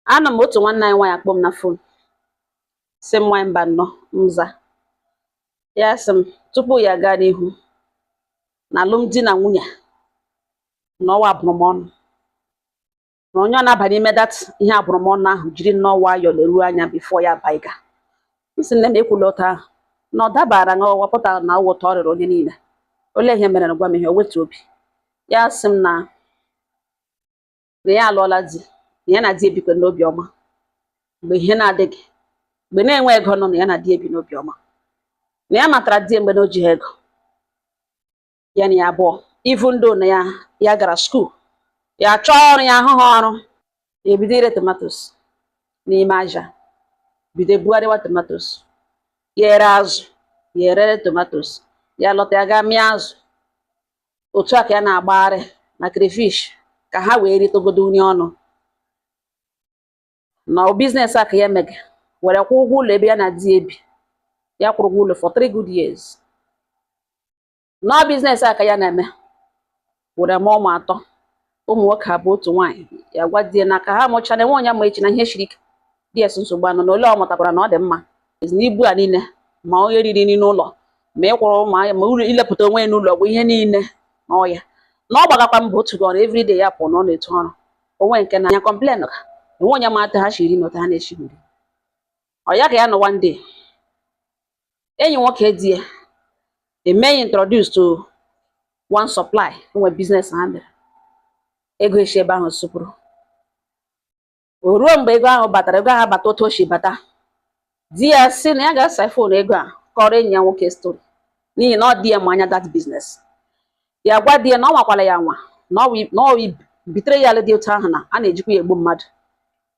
Ana m otu nwanne anyị nwaanyị akpọ m na fon sị m nwaanyị mba nnọọ mza ya sị m tupu ya gaa n'ihu na alụmdi na nwunye na ọwa abụrụmọnụ na onye ọ na-aba n'ime dat ihe abụrụmọnụ ahụ jiri nnọọ nwayọọ leruo anya bifo ya baiga. M sị nne m ekwula otu ahụ na ọ dabara na ọwa pụtara na ọwụta ọ rịrị onye niile. Olee ihe mere na gwa m ihe o wetu obi ya sị m na ya alụọla di na ya na di ebikwe n'obi ọma mgbe ihe na-adịghị mgbe na-enwe ego nọ na ya na di ebi n'obi ọma na ya matara di mgbe na o jighị ego ya na ya abụọ even though na ya gara skuul ya chọọ ọrụ ya ahụghị ọrụ ya ebido ire tomatos n'ime aja bido ebugharịwa tomatos ya ere azụ ya erere tomatos ya lọta ya gaa mịa azụ otu a ka ya na-agbagharị na crayfish ka ha wee ritogodo nri ọnụ na biznes a ka ya mege were kwụ ụgwọ ụlọ ebe ya na di ebi ya kwụrụ ụgwọ ụlọ for 3 good years. Na biznes a ka ya na-eme were mụọ ụmụ atọ ụmụ nwoke abụọ otu nwaanyị ya gwa die na ka ha mụcha na enwe onye ma echi na ihe shiri ike DS nsogbu anọ na ole ọ mụtakwara na ọ dị mma na ibu a niile ma onye riri nri n'ụlọ ma ịkwụrụ ụmụanya ma uru ilepụta onwe ya n'ụlọ bụ ihe niile na ọya na ọ gbagakwa mbọ otu gị ọrụ everyday ya pụọ na ọ na-etu ọrụ onwe nke na anya complain ka enwe onye ma ata ha shiri na otu ha na-eshi nri ọ ya ka ya nọ one day enyi nwoke di ya emeghị introduce to one supply nwe business ha mere ego eshi ebe ahụ supụrụ o ruo mgbe ego ahụ batara ego ahụ bata otu o si bata di ya sị na ya ga-asa fon ego a kọrọ enyi ya nwoke story n'ihi na ọ dị ya ma anya that business ya gwa di ya na ọ nwakwala ya nwa na ọ bitere ya dị otu ahụ na a na-ejikwa ya egbu mmadụ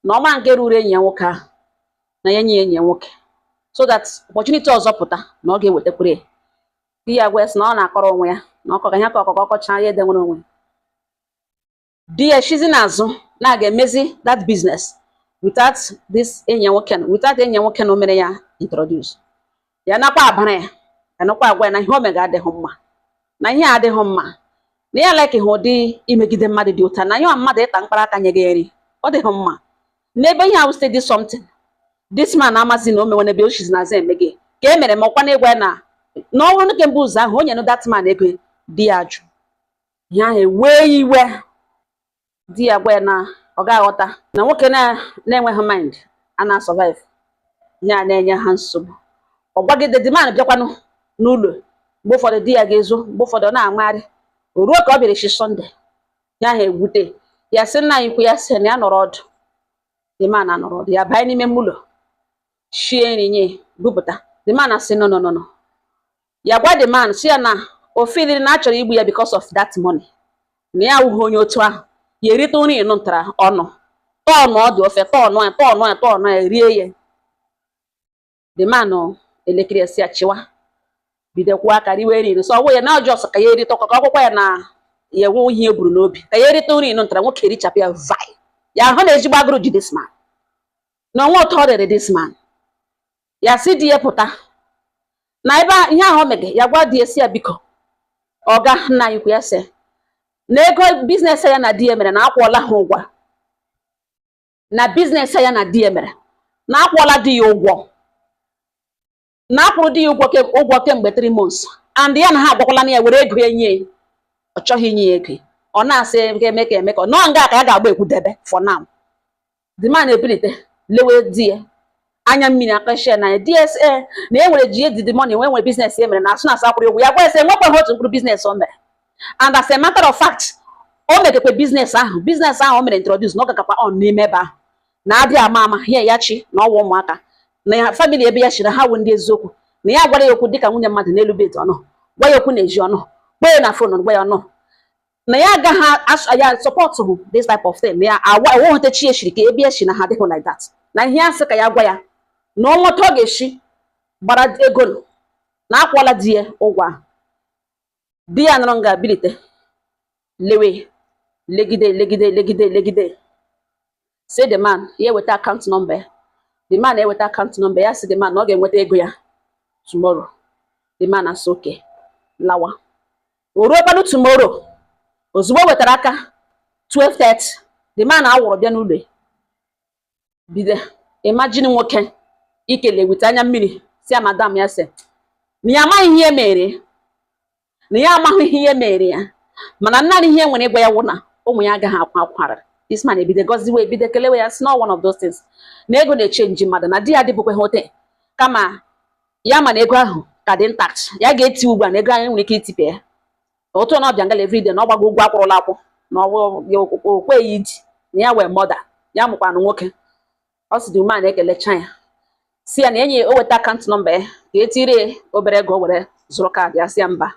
na ọma nke ruru enyi ya nwoke ahụ na ya nye enyi ya nwoke so that opportunity ọzọ pụta na ọ ga-ewetakwere ya. Di ya gwa sị na ọ na-akọrọ onwe ya na ọkọga ihe ka ọkọkọ ọkọcha ya ede nwere onwe di ya shizi n'azụ na aga emezi that business without this enyi ya nwoke without enyi ya nwoke na o mere ya introduce ya nakwa abara ya nakwa agwa ya na ihe o mega adịghị mma na ihe adịghị mma na ya like ihe ụdị imegide mmadụ dị ụta na ya mmadụ ịta mkpara aka nye gị nri ọ dịghị mma n'ebe ihe ahụ steady something this man amazi na o mewe n'ebe o shizi n'azụ eme gị ka e mere ma ọkwa na ịgwa ya na ọ bụrụ nke mbụ ụzọ ahụ onye nụ that man ego di ya ajụ ya ewee iwe di ya gwa ya na ọ ga-aghọta na nwoke na-enweghị mind a na-survive ya na-enye ha nsogbu ọ gwagide the man bịakwanụ n'ụlọ mgbe ụfọdụ di ya ga-ezo mgbe ụfọdụ ọ na-amagharị o ruo ka ọ bịara echi Sunday ya ha egwute ya sị nna anyị kwu ya sị na ya nọrọ ọdụ the man anọrọ ọdụ ya banye n'ime ụlọ shie nri nye bupụta the man asị no ya gwa the man si ya na o filiri na achọrọ igbu ya because of that money na ya awụghị onye otu ahụ ya erite nri ịnụ ntara ọnụ tọọnụ ọ dị ofe tọọnụ ya rie ya the man elekere esi achịwa bidokwa aka riwe nri so ọwụ ya na ọjọọ ka ya erite ọkọ akwụkwọ ya na ya enwe ihe eburu n'obi ka ya erite nri ịnụ ntara nwoke erichapụ ya vai ya ahụ na ezigbo agụrụ ji this man na onwe ụtọ ọ rere this man ya si di ya pụta na ebe ihe ahụ mege ya gwa di ya si ya biko ọga nna anyị kwu ya sị na ego biznes ya na di ya mere na akwụọla ha ụgwọ na biznes ya na di ya mere na akwụọla di ya ụgwọ na akwụrụ di ya ụgwọ kemgbe 3 months and ya na ha agwakwala na ya were ego ya nye ọ chọghị inye ya ego ọ na-asị eme ka nọ nga ka ya ga-agba ekwudebe for now the man ebilite lewe di ya anya mmiri akashia na DSA na enwere ji edidi money nwere business ya mere na asụ na asa akwụrụ ụgwọ ya gwa ese nwekwa otu mkpụrụ business o mere and as a matter of fact o megekwe business ahụ o mere introduce na ọ gakakwa on n'ime ebe ahụ na adị ama ya ya chi na ọwa ụmụaka na ya family ebe ya chiri ha wụ ndị eziokwu na ya gwara ya okwu dịka nwunye mmadụ n'elu bed ọnụ gwa ya okwu na-eji ọnụ gwa ya na phone gwa ya ọnụ na ya agaghị ya support this type of thing na ya awotechi eshiri ka ebe eshi na ha dịghị like that na ihe asị ka ya gwa ya na ọ nweta ọ ga-eshi gbara ego na akwụọla di ya ụgwọ ahụ di ya nọrọ nga abilite lewe legide say the man ya eweta account number the man eweta account number ya si the man na ọ ga-enweta ego ya tomorrow the man asị okay lawa o ruo kwanụ tomorrow ozugbo wetara aka 12:30 the man awụrụ bịa n'ụlọ Bide imagine nwoke ikele wit anya mmiri si ya madam ya se na ya amaghị ihe mere na ya amaghị ihe mere ya mana naanị ihe nwere ịgwa ya wụ na ụmụ ya agaghị akwa akwara. This man ebido goziwe ebido kelewe ya, not one of those things na ego na-echenji mmadụ na di ya adịbụkwa hote kama ya ma na ego ahụ ka dị intact ya ga-eti ugbu a na ego ahụ nwere ike itipe ya otu na ọbịa ngala everyday na ọ gbago ụgwọ akwụrụla akwụ na okwe ya iji na ya wee mọda ya mụkwanụ nwoke. Ọ sị dị ume a na-ekelecha ya si ya na enyi o weta akaụntụ nọmba ya ka etire obere ego were zụrụ kaadị ya si ya mba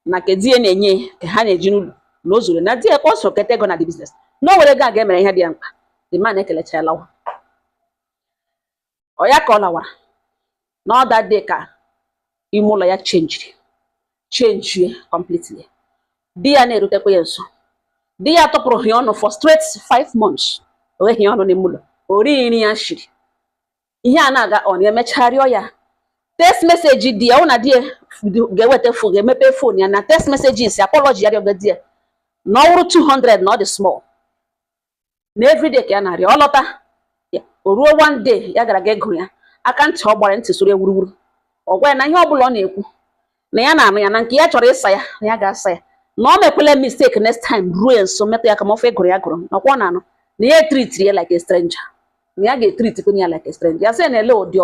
na ke di ya na-enye ka ha na-eji n'ụlọ na o zuru na di ya ka ọ so keta ego na dị biznes na o were ego a ga-emere ihe dị ya mkpa. The man na-ekelecha ya lawa ọ ya ka ọ lawara na ọ that day ka ime ụlọ ya change completely. Di ya na-erutekwa ya nso, di ya tọpụrụ ya ọnụ for straight 5 months o nweghị ọnụ n'ime ụlọ ori nri ya shiri ihe a na-aga ọ na-emecha rịọ ya text message di ya na di ya ga-eweta fon ga-emepe fon ya na text messages apology ya rịọga di ya na ọ wụrụ 200 na ọ dị small na everyday ka ya na-arịọ ọ lọta o ruo one day ya gara ga ego ya aka ntị ọ gbara ntị soro ya wuruwuru ọ gwa ya na ihe ọ bụla ọ na-ekwu na ya na-anụ ya na nke ya chọrọ ịsa ya na ya ga-asa ya na ọ mekwele mistake next time ruo ya nso metụ ya ka ma ofe gụrụ ya gụrụ na ọkwa na-anụ na ya etritiri ya like a stranger na ya ga-etriti ya like a stranger ya sị na ele ụdị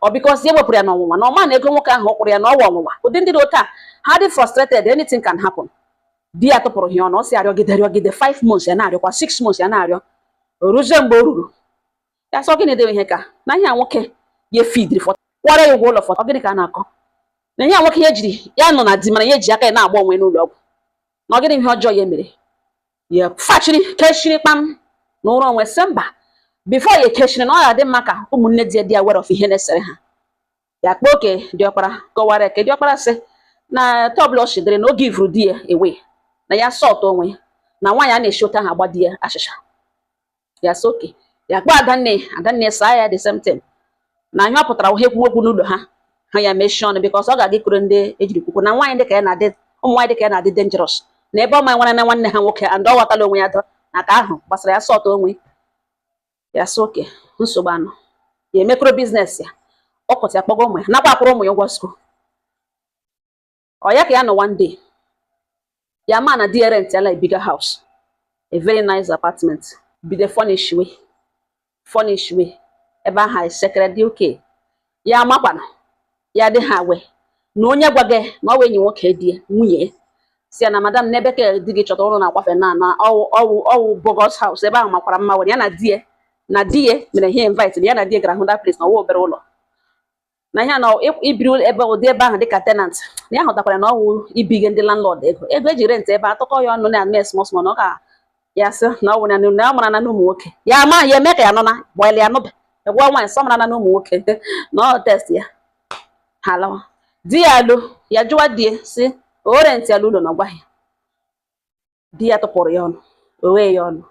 ọ bikos ya wepụrụ ya n'ọnwụnwa na ọma na ego nwoke ahụ ọ kwụrụ ya na ọwa ọnwụnwa ụdị ndị dị otu a ha dị frustrated anything can happen. Di ya tụpụrụ ya ọnụ ọ sị arịọgide 5 months ya na-arịọkwa 6 months ya na-arịọ o ruzie mgbe o ruru ya sọ gịnị dewe ihe ka na ihe a nwoke ya fidiri kwara ya ụgwọ ụlọ fọtọ gịnị ka a na-akọ na ihe a nwoke ya jiri ya nọ na di mana ya eji aka ya na-agba onwe n'ụlọ ọgwụ na ọgịnị ihe ọjọọ ya mere ya fachiri kechiri kpam na ụra onwe sị mba bifo ya ekechiri na ọ ga-adị mma ka ụmụnne di ya were of ihe na-esere ha ya kpọọ oke diọkpara kọwara eke diọkpara sị na tọbụla ọ shidere na oge ivuru di ya ewe na ya sọtụ onwe na nwaanyị a na-eshi ụta ha agba di ya achịcha ya so oke ya kpọọ adanne saa ya the same thing na ihe ọ pụtara ihe kwuo okwu n'ụlọ ha ya mechie ọnụ bikos ọ ga-aga ikuru ndị ejiri kwukwu na nwaanyị dịka ya na-adị ụmụ nwaanyị dịka ya na-adị dangerous na ebe ọ ma nwere na nwanne ha nwoke and ọ ghọtala onwe ya dọ na ka ahụ gbasara ya sọtụ onwe ya so oke nsogbu anọ ya emekọrọ biznes ya ọ kọta ya kpọga ụmụ ya nakwa akwụrụ ụmụ ya ụgwọ skuul ọ ya ka ya nọ one day ya ma na di ya rent ala a bigger house a very nice apartment bido furnish way ebe aha sekere dị oke ya makwana ya dị ha we na onye gwa gị na ọ wee enyi nwoke di nwunye si ya na madam n'ebe ka di gị chọta ụlọ na-akwafe na ọwụ Bogos house ebe ahụ makwara mma were ya na di ya mere ihe invite ya na di ya gara hụ that place na ọwa obere ụlọ na ihe na ibiri ebe ụdị ebe ahụ dịka tenant na ya hụtakwara na ọwụ ibige ndị landlord ego eji rent ebe atụkọ ya ọnụ na-eme small na ọ ka ya sị na ọ nwere na ọ mara na ụmụ nwoke ya ama ya eme ka ya nọ na bọịlị ya nụbe egwa nwaanyị sọ mara na ụmụ nwoke na ọ test ya ha lawa di ya alụ ya jụwa di ya si o rent ya ụlọ na ọgwa ya di ya tụpụrụ ya ọnụ o wee ya ọnụ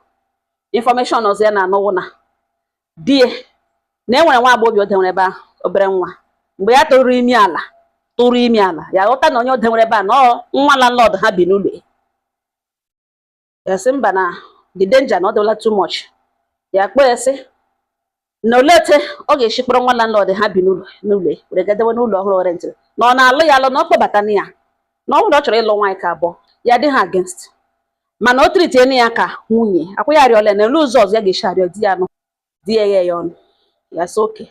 information ọzọ ya na-anụwụ na di ya na enwere nwa agbọghọ o denwere ebe ahụ obere nwa mgbe ya tụrụ ime ala ya ghọta na onye o denwere ebe a na nwa landlord ha bi n'ụlọ ya sị mba na the danger na ọ dịla too much ya kpọọ ya sị na olete ọ ga-esi kpọrọ nwa landlord ha bi n'ụlọ were gadewe n'ụlọ ọhụrụ rentịrị na ọ na-alụ ya alụ na ọ kpọbata na ya na ọ bụrụ ọ chọrọ ịlụ nwaanyị ka abụọ ya dị ha against mana o tritiene ya ka nwunye akwụ ya arịọla na elu ụzọ ọzọ ya ga-esi arịọ di ya anụ di ya ya ọnụ ya so oke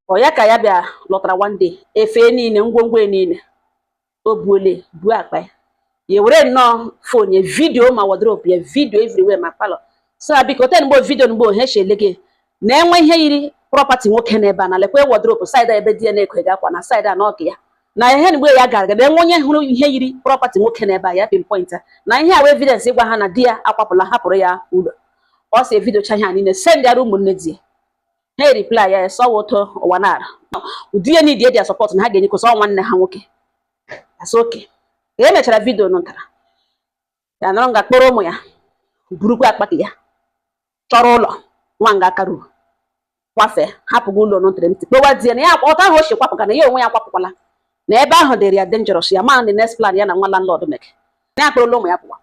ọ ya ka ya bịa lọtara one day efe niile ngwongwo niile o buole buo akpa ya were nnọọ fon ya vidio ma wardrobe ya vidio everywhere ma palọ so biko ten mgbe vidio mgbe he shele gị na-enwe ihe yiri property nwoke n'ebe a na lekwe wardrobe side ebe di ya na-ekwe ga akwa na side a n'ọkụ ya na ihe mgbe ya gara na-enwe onye hụrụ ihe yiri property nwoke n'ebe a ya pinpoint na ihe a evidence ịgwa ha na di ya akwapụla hapụrụ ya ụlọ ọ si evidio cha ha niile send ya ụmụnne di ya ha reply ya sọ woto ụwa nara ụdị ya need ya support na ha ga-enye kwụsọ nwanne ha nwoke asị oke ka e mechara vidio nụtara ya nọrọ nga kpọrọ ụmụ ya burukwa akpati ya chọrọ ụlọ nwa nga aka ruru kwafe hapụgo ụlọ nụtere ntị kpewa di ya na ya ọta ahụ o si kwapụga na ya onwe ya kwapụkwala na ebe ahụ dịrị ya dangerous ya ma the next plan ya na nwa landlord mek na ya kpọrọ ụmụ ya pụwa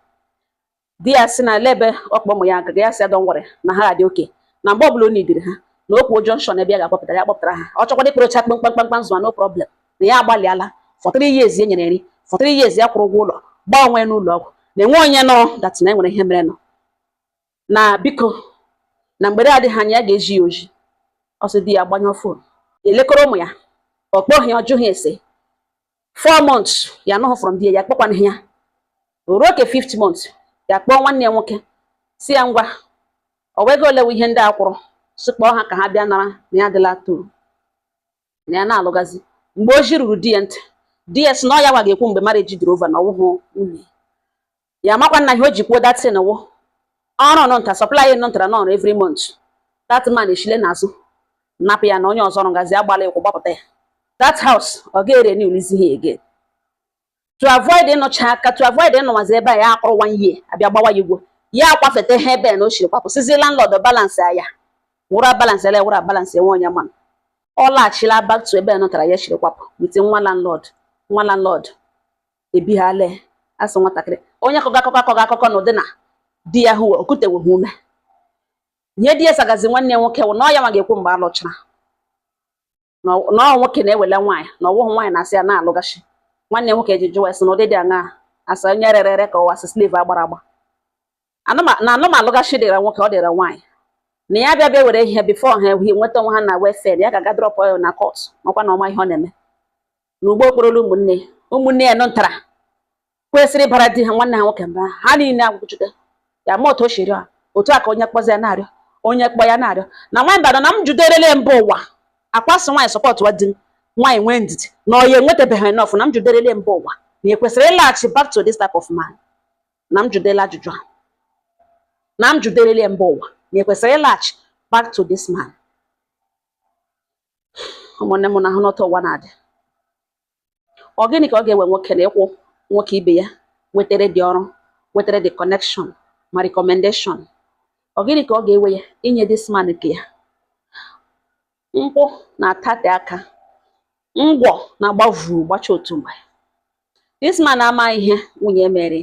di ya sị na lebe ọkpọ ụmụ ya agaga ya sị ya don worry na ha dị oke na mgbe ọbụla o nidiri ha na okwu junction ebe ya ga-akpọpụtara ya kpọpụtara ha ọ chọkwa dịkpụrụcha kpamkpamkpam zụa no problem na ya agbalịala for 3 years e nyere nri for 3 years ya kwụrụ ụgwọ ụlọ gbaa onwe n'ụlọ ọgwụ na-enwe onye nọ dat na enwere ihe mere nọ na biko na mgbede adịghị anya ya ga-eji ya oji ọsọ di ya gbanyụọ fon elekọrọ ụmụ ya ọ kpọghị ya ọjụghị ese 4 months ya anụghị from di ya kpọkwana ya ruo ke 5th month ya kpọọ nwanne ya nwoke si ya ngwa ọ wego olewe ihe ndị a kwụrụ si kpọọ ha ka ha bịa nara na ya adịla toro na ya na-alụgazi mgbe o ji ruru di ya ntị di ya si na ọ ya gwa ga-ekwu mgbe marriage dịrị over na ọwụhụ nwunye ya makwa nna ihe o ji kwuo datin na wo ọrụ nọ nta supply nọ ntara nọ every month that man eshile n'azụ napụ ya na onye ọzọ ọrụ gazi agbala ịkwụ gbapụta ya that house ọ ga-ere n'iulizi ha again to avoid ịnọcha aka to avoid ịnọwazi ebe a ya akpụrụ 1 year abịa gbawa ya igwe ya akwafete ha ebe na o shiri kwapụ sizi landlord balance ya wụra balance ya wụra balance enwe onye man ọ laghachila back to ebe nọtara ya shiri kwapụ with nwa landlord ebighale asị nwatakịrị onye kọga akụkọ na ụdị na di ya hụ okuteweghị ume nye di ya sagazi nwanne ya nwoke wụ na ọ ya ma ga-ekwu mgbe alụchara na ọ nwoke na-ewele nwaanyị na ọwụhụ nwaanyị na-asị ya na-alụgachi nwanne nwoke ji jụwa esi na ụdị dị aṅa asa onye rere ka ọwa asị slave agbara agba na alụgachi dịra nwoke ọ dịra nwaanyị na ya bịa bịa were ihe bifo ha ehi nweta onwe ha na welfare ya ga-aga drọp oil na court makwa na ọma ihe ọ na-eme na ugbo okporo ụmụnne ya nọntara kwesịrị ịbara di ha nwanne ha nwoke mba ha niile agwụjude ya ma otu o shiri otu a ka onye kpọzi ya na-arịọ onye kpọ ya na-arịọ na nwaanyị Ibadan na m juderele mba ụwa akwasị nwaanyị sọpọt wa di m nwaanyị nwee ndidi na ọ ya enwetabeghị enough na m juderele mba ụwa na ekwesịrị ịlaghachi back to this type of man na m judela ajụjụ a na m juderele mba ụwa na ekwesịrị ịlaghachi back to this man ụmụnne m na ahụ n'otu ụwa na-adị ọ gịnị ka ọ ga-ewe nwoke na ịkwụ nwoke ibe ya wetere dị ọrụ wetere dị connection ma recommendation ọ gịnị ka ọ ga-ewe ya inye this man nke ya nkwụ na-atate aka ngwọ na-agbavu gbacha otu mgbe this man ama ihe nwunye mere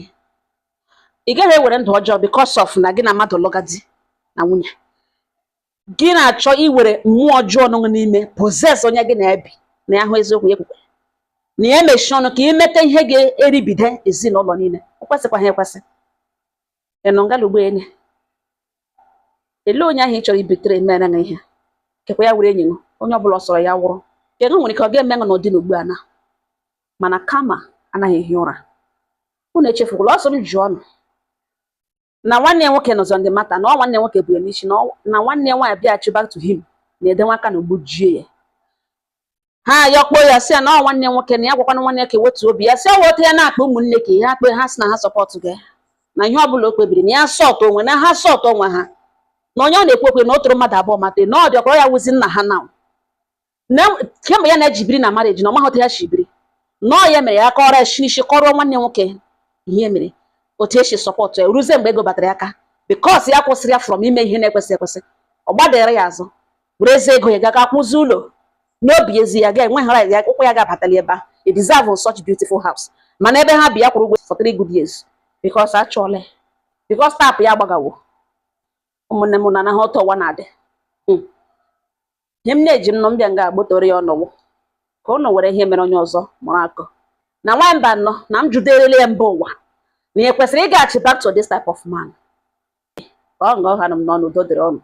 ị gaghị ewere ndụ ọjọọ because of na gị na mmadụ lụgadi na nwunye gị na-achọ iwere mmụọ ọjọọ nọ n'ime possess onye gị na-ebi na ya hụ eziokwu ya kwukwe na ya emechi ọnụ ka imete ihe ga-eribide ezinụlọ niile o kwesịkwa ha ekwesị ịnọngalugbo enye ele onye ahụ ị chọrọ ibitere mere na ihe kekwa ya were enyi gị onye ọbụla sọrọ ya wụrụ kedu nwere ike ọ ga-eme n'ụdị n'ugbu a na mana kama anaghị ehi ụra unu echefukwala ọsọ m ji ọnụ na nwanne ya nwoke nọzọ ndị mata na ọ nwanne nwoke bụ ya n'isi na nwanne ya nwaanyị bịaghachi back to him na-edenwe aka na ugbu jie ya ha ya kpọọ ya sị ya na ọ nwanne nwoke na ya gwakwana nwanne ya ka ewetu obi ya sị ọ weta ya na-akpa ụmụnne ka ihe akpe ha sị na ha sọpọtụ gị na ihe ọbụla o kpebiri na ya sọtụ onwe na ha sọtụ onwe ha na onye ọ na-ekwu ekwe na o toro mmadụ abụọ mata na ọ dị ọkọrọ ya wụzi nna ha na kemgbe ya na-ejibiri na marriage na ọmahụta ya shibiri na ọ ya mere ya kọrọ eshinishi kọrọ nwanne nwoke ihe mere otu esi sọpọtụ ya ruzie mgbe ego batara ya aka bikos ya kwụsịrị ya from ime ihe na-ekwesị ekwesị ọ gbadere ya azụ were eze ego ya gaga kwụzi ụlọ n'obi ezi ya ga-enweghara ya ụkwụ ya ga-abatali ebe a deserve such beautiful house mana ebe ha bi ya kwụrụ ụgwọ for 3 good years bikos achọọla bikos tap ya agbagawo ụmụnne m na ha ọtọ ụwa na-adị ihe m na-eji m nọ mbịa nga agbotoro ya ọnọwụ ka ụnụ were ihe mere onye ọzọ mụrụ akọ na nwaanyị mba nọ na m juderele ya mba ụwa na e kwesịrị ịgaghachi back to this type of man ka ọ nga ọha m n'ọnụ udo dịrị ọnụ